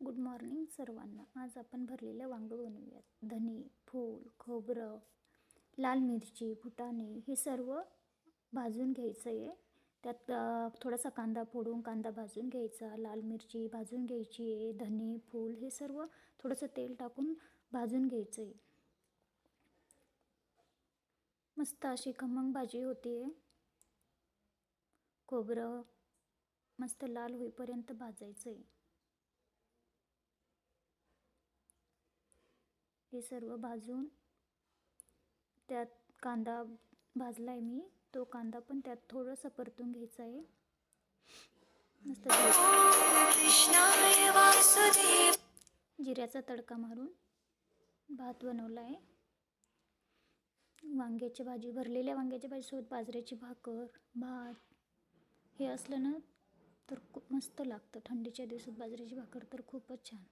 Good morning सर्वांना. आज आपण भरलेलं वांगं बनवूयात. धने, फूल, खोबरं, लाल मिरची, फुटाणे हे सर्व भाजून घ्यायचं आहे. त्यात थोडासा कांदा फोडून कांदा भाजून घ्यायचा, लाल मिरची भाजून घ्यायची आहे, धने, फूल हे सर्व थोडंसं तेल टाकून भाजून घ्यायचं आहे. मस्त अशी खमंग भाजी होती आहे. खोबरं मस्त लाल होईपर्यंत भाजायचं आहे. हे सर्व भाजून त्यात कांदा भाजला आहे मी, तो कांदा पण त्यात थोडंसं परतून घ्यायचा आहे. मस्त जिऱ्याचा तडका मारून भात बनवला आहे. वांग्याची भाजी, भरलेल्या वांग्याच्या भाजीसोबत बाजरीची भाकर, भात हे असलं ना तर खूप मस्त लागतं. थंडीच्या दिवसात बाजरीची भाकर तर खूपच छान.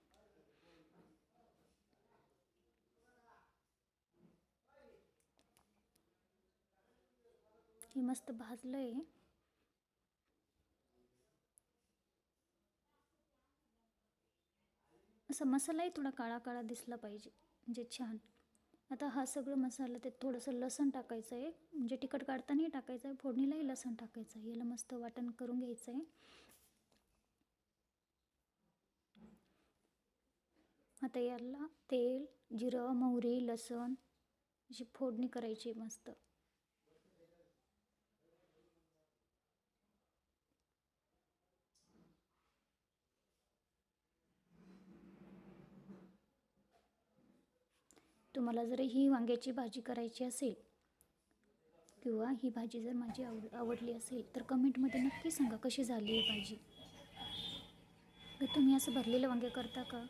हे मस्त भाजलं आहे. असा मसालाही थोडा काळा काळा दिसला पाहिजे म्हणजे छान. आता हा सगळं मसाला त्यात थोडंसं लसूण टाकायचं आहे, म्हणजे तिखट काढतानाही टाकायचं आहे, फोडणीलाही लसूण टाकायचं आहे. याला मस्त वाटण करून घ्यायचं आहे. आता याला तेल, जिरं, मोहरी, लसूण अशी फोडणी करायची मस्त. तुम्हाला जर ही वांग्याची भाजी करायची असेल किंवा ही भाजी जर माझी आवडली असेल तर कमेंटमध्ये नक्की सांगा कशी झाली ही भाजी. तुम्ही असं भरलेलं वांगे करता का?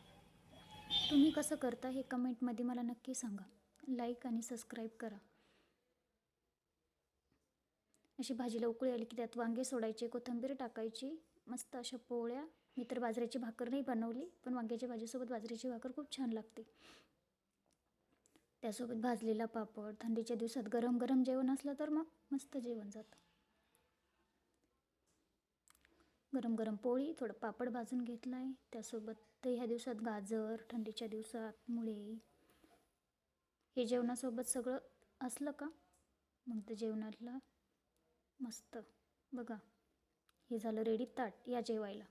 तुम्ही कसं करता हे कमेंटमध्ये मला नक्की सांगा. लाईक आणि सबस्क्राईब करा. अशी भाजीला उकळी आली की त्यात वांगे सोडायचे, कोथिंबीर टाकायची, मस्त अशा पोळ्या. मी तर बाजरीची भाकर नाही बनवली, पण वांग्याच्या भाजीसोबत बाजरीची भाकर खूप छान लागते. त्यासोबत भाजलेला पापड. थंडीच्या दिवसात गरम गरम जेवण असलं तर मग मस्त जेवण जातं. गरम गरम पोळी, थोडं पापड भाजून घेतला आहे. त्यासोबत तर ह्या दिवसात गाजर, थंडीच्या दिवसात मुळे हे जेवणासोबत सगळं असलं का मग तर जेवणाला मस्त. बघा हे झालं रेडी ताट, या जेवायला.